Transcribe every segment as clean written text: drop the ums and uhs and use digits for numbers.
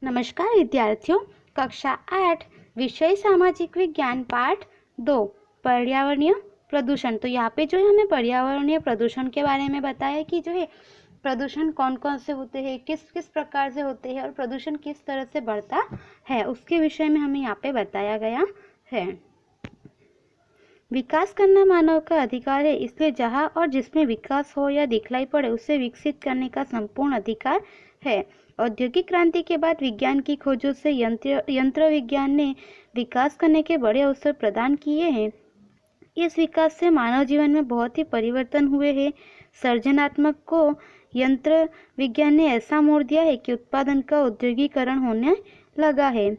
नमस्कार विद्यार्थियों, कक्षा 8 विषय सामाजिक विज्ञान पाठ 2 पर्यावरणीय प्रदूषण। तो यहाँ पे जो है हमें पर्यावरणीय प्रदूषण के बारे में बताया कि जो है प्रदूषण कौन कौन से होते हैं, किस किस प्रकार से होते हैं और प्रदूषण किस तरह से बढ़ता है, उसके विषय में हमें यहाँ पे बताया गया है। विकास करना मानव का अधिकार है, इसलिए जहाँ और जिसमें विकास हो या दिखलाई पड़े उसे विकसित करने का संपूर्ण अधिकार है। औद्योगिक क्रांति के बाद विज्ञान की खोजों से यंत्र विज्ञान ने विकास करने के बड़े अवसर प्रदान किए हैं। इस विकास से मानव जीवन में बहुत ही परिवर्तन हुए हैं। सृजनात्मक को यंत्र विज्ञान ने ऐसा मोड़ दिया है कि उत्पादन का औद्योगिकरण होने लगा है।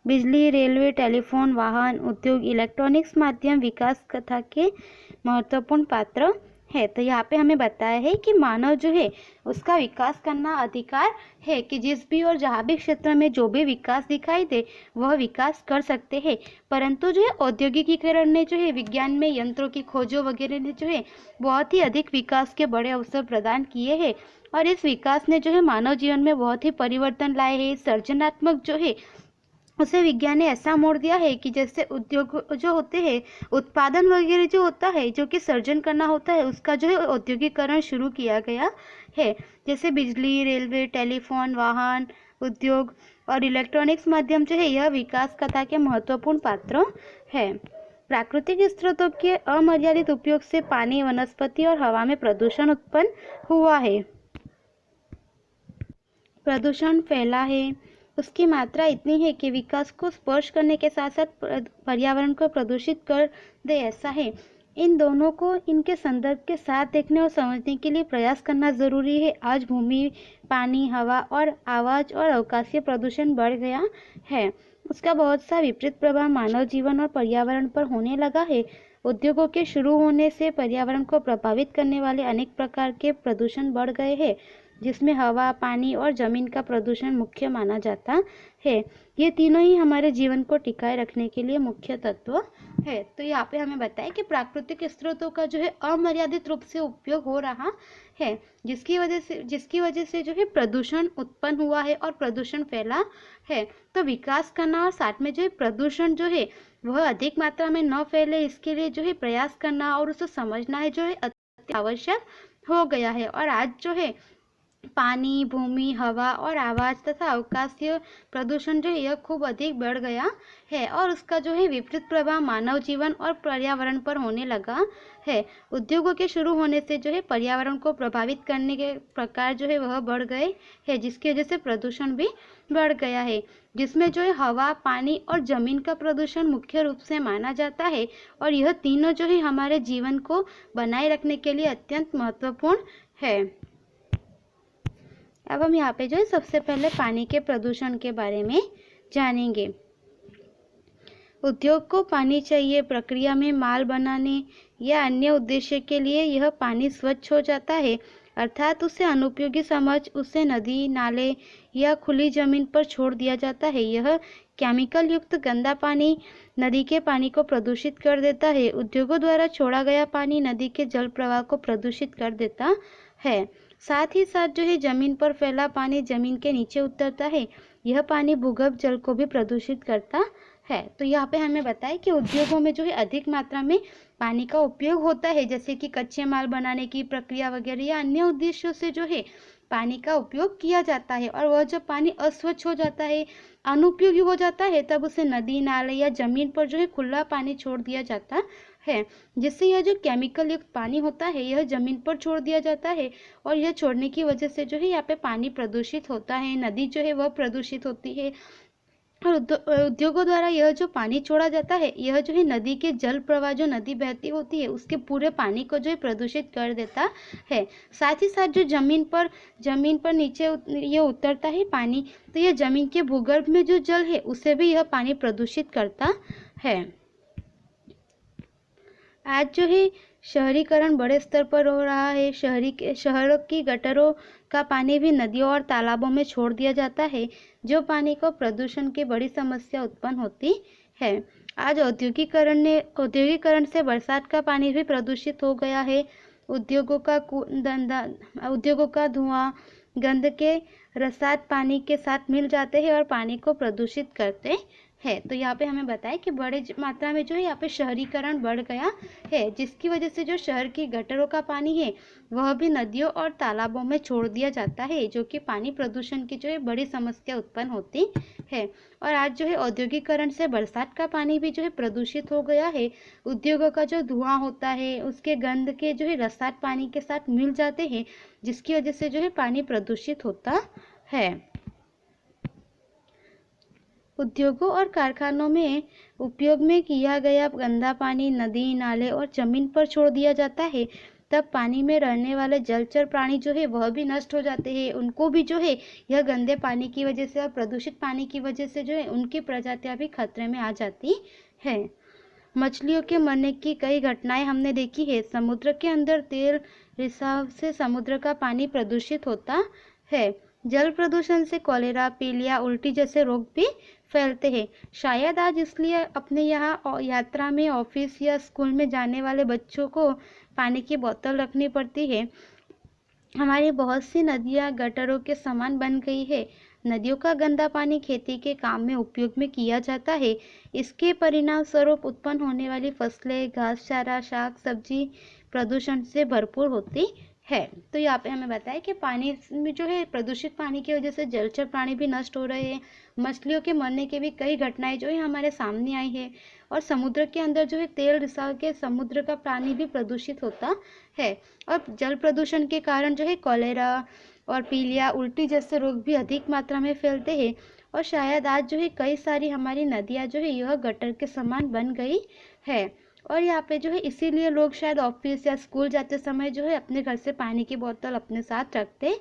बिजली, रेलवे, टेलीफोन, वाहन, उद्योग, इलेक्ट्रॉनिक्स माध्यम विकास कथा के महत्वपूर्ण पात्र है। तो यहाँ पे हमें बताया है कि मानव जो है उसका विकास करना अधिकार है कि जिस भी और जहाँ भी क्षेत्र में जो भी विकास दिखाई दे वह विकास कर सकते हैं। परंतु जो है औद्योगिकीकरण ने जो है विज्ञान में यंत्रों की खोजों वगैरह ने जो है बहुत ही अधिक विकास के बड़े अवसर प्रदान किए हैं और इस विकास ने जो है मानव जीवन में बहुत ही परिवर्तन लाए हैं। सृजनात्मक जो है उसे विज्ञान ने ऐसा मोड़ दिया है कि जैसे उद्योग जो होते हैं, उत्पादन वगैरह जो होता है, जो कि सर्जन करना होता है, उसका जो है औद्योगिकरण शुरू किया गया है। जैसे बिजली, रेलवे, टेलीफोन, वाहन, उद्योग और इलेक्ट्रॉनिक्स माध्यम जो है यह विकास कथा के महत्वपूर्ण पात्र है। प्राकृतिक स्रोतों के अमर्यादित उपयोग से पानी, वनस्पति और हवा में प्रदूषण उत्पन्न हुआ है। प्रदूषण फैला है, उसकी मात्रा इतनी है कि विकास को स्पर्श करने के साथ साथ पर्यावरण को प्रदूषित कर दे, ऐसा है। इन दोनों को इनके संदर्भ के साथ देखने और समझने के लिए प्रयास करना जरूरी है। आज भूमि, पानी, हवा और आवाज और अवकाशीय प्रदूषण बढ़ गया है। उसका बहुत सा विपरीत प्रभाव मानव जीवन और पर्यावरण पर होने लगा है। उद्योगों के शुरू होने से पर्यावरण को प्रभावित करने वाले अनेक प्रकार के प्रदूषण बढ़ गए हैं, जिसमें हवा, पानी और जमीन का प्रदूषण मुख्य माना जाता है। ये तीनों ही हमारे जीवन को टिकाए रखने के लिए मुख्य तत्व है। तो यहाँ पे हमें बताया कि प्राकृतिक स्रोतों का जो है अमर्यादित रूप से उपयोग हो रहा है, जिसकी वजह से जो है प्रदूषण उत्पन्न हुआ है और प्रदूषण फैला है। तो विकास करना और साथ में जो है प्रदूषण जो है वह अधिक मात्रा में न फैले, इसके लिए जो है प्रयास करना और उसे समझना है जो है अति आवश्यक हो गया है। और आज जो है पानी, भूमि, हवा और आवाज तथा अवकाशीय प्रदूषण जो है यह खूब अधिक बढ़ गया है और उसका जो है विपरीत प्रभाव मानव जीवन और पर्यावरण पर होने लगा है। उद्योगों के शुरू होने से जो है पर्यावरण को प्रभावित करने के प्रकार जो है वह बढ़ गए हैं, जिसकी वजह से प्रदूषण भी बढ़ गया है, जिसमें जो है हवा, पानी और जमीन का प्रदूषण मुख्य रूप से माना जाता है। और यह तीनों जो है हमारे जीवन को बनाए रखने के लिए अत्यंत महत्वपूर्ण है। अब हम यहाँ पे जो है सबसे पहले पानी के प्रदूषण के बारे में जानेंगे। उद्योग को पानी चाहिए, प्रक्रिया में माल बनाने या अन्य उद्देश्य के लिए यह पानी स्वच्छ हो जाता है, अर्थात उसे अनुपयोगी समझ उसे नदी, नाले या खुली जमीन पर छोड़ दिया जाता है। यह केमिकल युक्त गंदा पानी नदी के पानी को प्रदूषित कर देता है। उद्योगों द्वारा छोड़ा गया पानी नदी के जल प्रवाह को प्रदूषित कर देता है। साथ ही साथ जो है जमीन पर फैला पानी जमीन के नीचे उतरता है। यह पानी भूगर्भ जल को भी प्रदूषित करता है। तो यहाँ पे हमें बताया कि उद्योगों में जो है अधिक मात्रा में पानी का उपयोग होता है, जैसे कि कच्चे माल बनाने की प्रक्रिया वगैरह या अन्य उद्देश्यों से जो है पानी का उपयोग किया जाता है। और वह जब पानी अस्वच्छ हो जाता है, अनुपयोगी हो जाता है, तब उसे नदी, नाले या जमीन पर जो है खुला पानी छोड़ दिया जाता है, जिससे यह जो केमिकल युक्त पानी होता है यह जमीन पर छोड़ दिया जाता है। और यह छोड़ने की वजह से जो है यहाँ पे पानी प्रदूषित होता है, नदी जो है वह प्रदूषित होती है। और उद्योगों द्वारा यह जो पानी छोड़ा जाता है यह जो है नदी के जल प्रवाह, जो नदी बहती होती है उसके पूरे पानी को जो है प्रदूषित कर देता है। साथ ही साथ जो जमीन पर नीचे ये उतरता है पानी, तो यह जमीन के भूगर्भ में जो जल है उसे भी यह पानी प्रदूषित करता है। आज जो है शहरीकरण बड़े स्तर पर हो रहा है। शहरों की गटरों का पानी भी नदियों और तालाबों में छोड़ दिया जाता है, जो पानी को प्रदूषण की बड़ी समस्या उत्पन्न होती है। आज औद्योगिकरण से बरसात का पानी भी प्रदूषित हो गया है। उद्योगों का धुआं गंध के रसायन पानी के साथ मिल जाते हैं और पानी को प्रदूषित करते हैं। तो यहाँ पे हमें बताया कि बड़े मात्रा में जो है यहाँ पे शहरीकरण बढ़ गया है, जिसकी वजह से जो शहर की गटरों का पानी है वह भी नदियों और तालाबों में छोड़ दिया जाता है, जो कि पानी प्रदूषण की जो है बड़ी समस्या उत्पन्न होती है। और आज जो है औद्योगिकरण से बरसात का पानी भी जो है प्रदूषित हो गया है। उद्योगों का जो धुआं होता है उसके गंध के जो है रसायन पानी के साथ मिल जाते हैं, जिसकी वजह से जो है पानी प्रदूषित होता है। उद्योगों और कारखानों में उपयोग में किया गया गंदा पानी नदी नाले और जमीन पर छोड़ दिया जाता है, तब पानी में रहने वाले जलचर प्राणी जो है वह भी नष्ट हो जाते हैं। उनको भी जो है यह गंदे पानी की वजह से और प्रदूषित पानी की वजह से जो है उनकी प्रजातियां भी खतरे में आ जाती है। मछलियों के मरने की कई घटनाएं हमने देखी है। समुद्र के अंदर तेल रिसाव से समुद्र का पानी प्रदूषित होता है। जल प्रदूषण से कॉलेरा, पीलिया, उल्टी जैसे रोग भी फैलते हैं। शायद आज इसलिए अपने यहाँ यात्रा में ऑफिस या स्कूल में जाने वाले बच्चों को पानी की बोतल रखनी पड़ती है। हमारी बहुत सी नदियाँ गटरों के समान बन गई है। नदियों का गंदा पानी खेती के काम में उपयोग में किया जाता है। इसके परिणाम स्वरूप उत्पन्न होने वाली फसलें, घास चारा, शाक सब्जी प्रदूषण से भरपूर होती है। तो यहाँ पे हमें बताया कि पानी में जो है प्रदूषित पानी की वजह से जलचर प्राणी भी नष्ट हो रहे हैं। मछलियों के मरने की भी कई घटनाएं जो है हमारे सामने आई है। और समुद्र के अंदर जो है तेल रिसाव के समुद्र का पानी भी प्रदूषित होता है। और जल प्रदूषण के कारण जो है कॉलेरा और पीलिया, उल्टी जैसे रोग भी अधिक मात्रा में फैलते हैं। और शायद आज जो है कई सारी हमारी नदियाँ जो है यह गटर के समान बन गई है। और यहाँ पे जो है इसीलिए लोग शायद ऑफिस या स्कूल जाते समय जो है अपने घर से पानी की बोतल अपने साथ रखते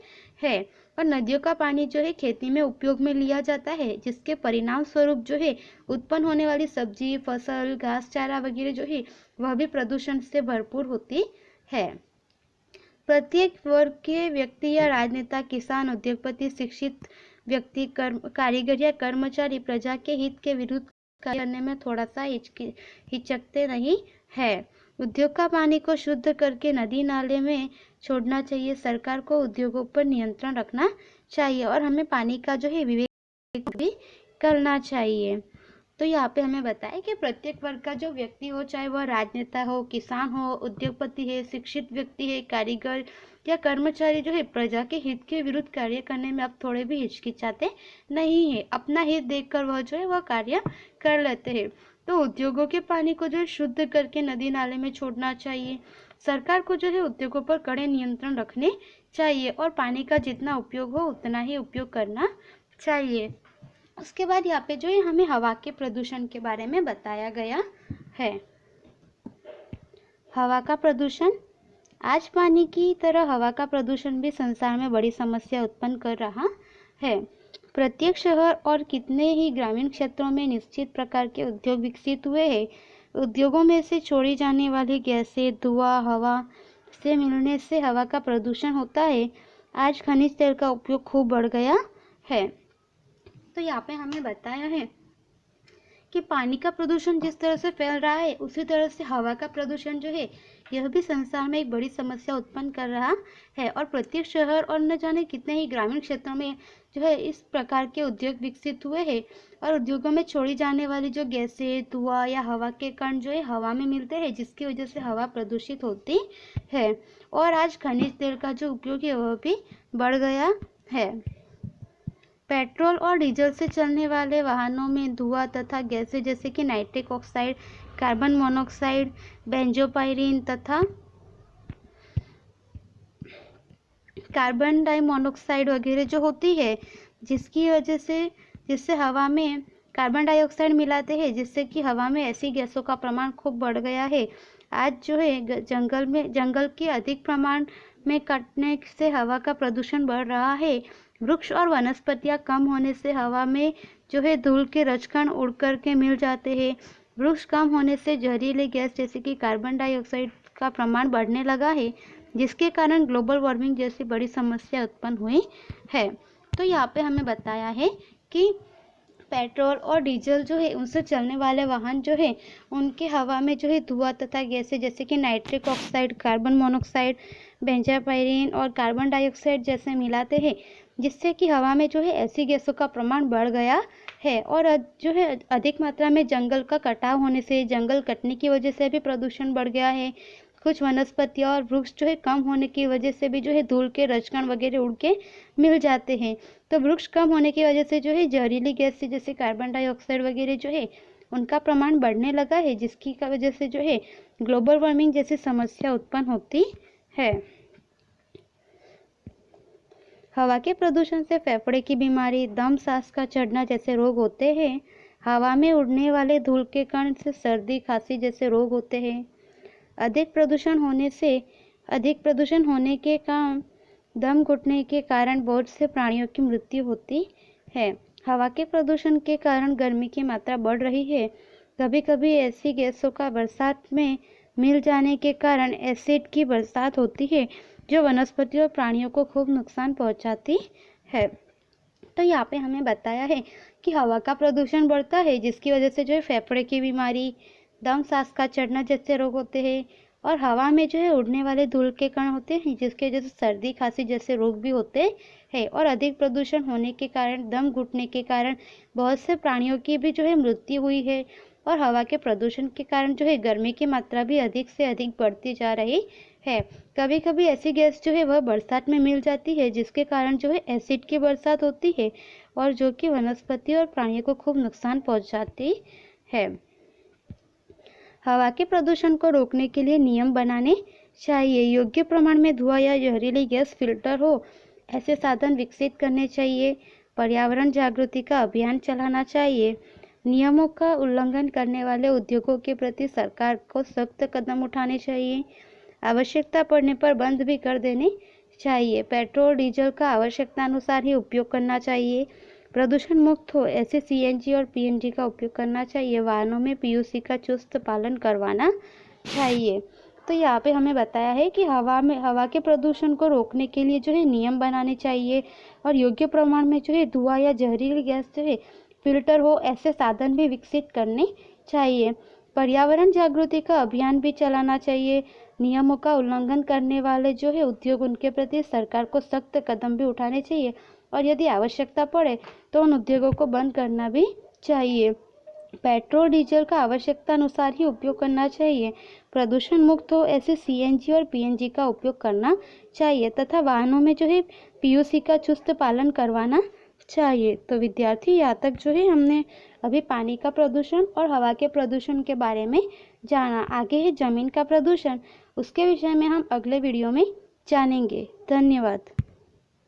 हैं। और नदियों का पानी जो है खेती में उपयोग में लिया जाता है, जिसके परिणाम स्वरूप जो है उत्पन्न होने वाली सब्जी, फसल, घास चारा वगैरह जो है वह भी प्रदूषण से भरपूर होती है। प्रत्येक वर्ग के व्यक्ति या राजनेता, किसान, उद्योगपति, शिक्षित व्यक्ति, कारीगर या कर्मचारी प्रजा के हित के विरुद्ध कार्य करने में थोड़ा सा हिचकते नहीं है। उद्योग का पानी को शुद्ध करके नदी नाले में छोड़ना चाहिए। सरकार को उद्योगों पर नियंत्रण रखना चाहिए और हमें पानी का जो है विवेक भी करना चाहिए। तो यहाँ पे हमें बताया कि प्रत्येक वर्ग का जो व्यक्ति हो, चाहे वह राजनेता हो, किसान हो, उद्योगपति है, शिक्षित व्यक्ति है, कारीगर या कर्मचारी जो है प्रजा के हित के विरुद्ध कार्य करने में अब थोड़े भी हिचकिचाते नहीं है। अपना हित देखकर वह जो है वह कार्य कर लेते हैं। तो उद्योगों के पानी को जो है शुद्ध करके नदी नाले में छोड़ना चाहिए। सरकार को जो है उद्योगों पर कड़े नियंत्रण रखने चाहिए और पानी का जितना उपयोग हो उतना ही उपयोग करना चाहिए। उसके बाद यहाँ पे जो है हमें हवा के प्रदूषण के बारे में बताया गया है। हवा का प्रदूषण। आज पानी की तरह हवा का प्रदूषण भी संसार में बड़ी समस्या उत्पन्न कर रहा है। प्रत्येक शहर और कितने ही ग्रामीण क्षेत्रों में निश्चित प्रकार के उद्योग विकसित हुए हैं। उद्योगों में से छोड़ी जाने वाली गैसें, धुआं हवा से मिलने से हवा का प्रदूषण होता है। आज खनिज तेल का उपयोग खूब बढ़ गया है। तो यहाँ पे हमें बताया है कि पानी का प्रदूषण जिस तरह से फैल रहा है, उसी तरह से हवा का प्रदूषण जो है यह भी संसार में एक बड़ी समस्या उत्पन्न कर रहा है। और प्रत्येक शहर और न जाने कितने ही ग्रामीण क्षेत्रों में जो है इस प्रकार के उद्योग विकसित हुए हैं। और उद्योगों में छोड़ी जाने वाली जो गैसें, धुआं या हवा के कण जो है हवा में मिलते हैं, जिसकी वजह से हवा प्रदूषित होती है। और आज खनिज तेल का जो उपयोग है वह भी बढ़ गया है। पेट्रोल और डीजल से चलने वाले वाहनों में धुआं तथा गैसें जैसे कि नाइट्रिक ऑक्साइड, कार्बन मोनोऑक्साइड, बेंजोपाइरिन तथा कार्बन डाइमोनोक्साइड वगैरह जो होती है, जिससे हवा में कार्बन डाइऑक्साइड मिलाते हैं, जिससे कि हवा में ऐसी गैसों का प्रमाण खूब बढ़ गया है। आज जो है जंगल के अधिक प्रमाण में कटने से हवा का प्रदूषण बढ़ रहा है। वृक्ष और वनस्पतियां कम होने से हवा में जो है धूल के रजकण उड़ कर के मिल जाते हैं। वृक्ष कम होने से जहरीले गैस जैसे कि कार्बन डाइऑक्साइड का प्रमाण बढ़ने लगा है, जिसके कारण ग्लोबल वार्मिंग जैसी बड़ी समस्या उत्पन्न हुई है। तो यहाँ पे हमें बताया है कि पेट्रोल और डीजल जो है उनसे चलने वाले वाहन जो है उनके हवा में जो है धुआं तथा गैसें जैसे कि नाइट्रिक ऑक्साइड, कार्बन मोनोक्साइड, बेंजापाइरिन और कार्बन डाइऑक्साइड जैसे मिलाते हैं, जिससे कि हवा में जो है ऐसी गैसों का प्रमाण बढ़ गया है। और जो है अधिक मात्रा में जंगल का कटाव होने से, जंगल कटने की वजह से भी प्रदूषण बढ़ गया है। कुछ वनस्पतियाँ और वृक्ष जो है कम होने की वजह से भी जो है धूल के रजकण वगैरह उड़ के मिल जाते हैं। तो वृक्ष कम होने की वजह से जो है जहरीली गैस जैसे कार्बन डाइऑक्साइड वगैरह जो है उनका प्रमाण बढ़ने लगा है, जिसकी वजह से जो है ग्लोबल वार्मिंग जैसी समस्या उत्पन्न होती है। हवा के प्रदूषण से फेफड़े की बीमारी, दम, सांस का चढ़ना जैसे रोग होते हैं। हवा में उड़ने वाले धूल के कण से सर्दी, खांसी जैसे रोग होते हैं। अधिक प्रदूषण होने के कारण दम घुटने के कारण बहुत से प्राणियों की मृत्यु होती है। हवा के प्रदूषण के कारण गर्मी की मात्रा बढ़ रही है। कभी कभी ऐसी गैसों का बरसात में मिल जाने के कारण एसिड की बरसात होती है, जो वनस्पति और प्राणियों को खूब नुकसान पहुंचाती है। तो यहाँ पे हमें बताया है कि हवा का प्रदूषण बढ़ता है, जिसकी वजह से जो है फेफड़े की बीमारी, दम, सांस का चढ़ना जैसे रोग होते हैं, और हवा में जो है उड़ने वाले धूल के कण होते हैं, जिसकी वजह से सर्दी, खांसी जैसे रोग भी होते हैं। और अधिक प्रदूषण होने के कारण, दम घुटने के कारण बहुत से प्राणियों की भी जो है मृत्यु हुई है। और हवा के प्रदूषण के कारण जो है गर्मी की मात्रा भी अधिक से अधिक बढ़ती जा रही है। कभी कभी ऐसी गैस जो है वह बरसात में मिल जाती है, जिसके कारण जो है एसिड की बरसात होती है, और जो कि वनस्पति और प्राणियों को खूब नुकसान पहुंचाती है। हवा के प्रदूषण को रोकने के लिए नियम बनाने चाहिए। योग्य प्रमाण में धुआं या जहरीली गैस फिल्टर हो ऐसे साधन विकसित करने चाहिए। पर्यावरण जागृति का अभियान चलाना चाहिए। नियमों का उल्लंघन करने वाले उद्योगों के प्रति सरकार को सख्त कदम उठाने चाहिए। आवश्यकता पड़ने पर बंद भी कर देने चाहिए। पेट्रोल, डीजल का आवश्यकता अनुसार ही उपयोग करना चाहिए। प्रदूषण मुक्त हो ऐसे सीएनजी और पीएनजी का उपयोग करना चाहिए। वाहनों में पीयूसी का चुस्त पालन करवाना चाहिए। तो यहाँ पे हमें बताया है कि हवा के प्रदूषण को रोकने के लिए जो है नियम बनाने चाहिए, और योग्य प्रमाण में जो है धुआं या जहरीली गैस जो है फिल्टर हो ऐसे साधन भी विकसित करने चाहिए। पर्यावरण जागृति का अभियान भी चलाना चाहिए। नियमों का उल्लंघन करने वाले जो है उद्योग, उनके प्रति सरकार को सख्त कदम भी उठाने चाहिए, और यदि आवश्यकता पड़े तो उन उद्योगों को बंद करना भी चाहिए। पेट्रोल, डीजल का आवश्यकता अनुसार ही उपयोग करना चाहिए। प्रदूषण मुक्त हो ऐसे सीएनजी और पीएनजी का उपयोग करना चाहिए, तथा वाहनों में जो है पीयूसी का चुस्त पालन करवाना चाहिए। तो विद्यार्थी, यहाँ तक जो है हमने अभी पानी का प्रदूषण और हवा के प्रदूषण के बारे में जाना। आगे है जमीन का प्रदूषण, उसके विषय में हम अगले वीडियो में जानेंगे। धन्यवाद।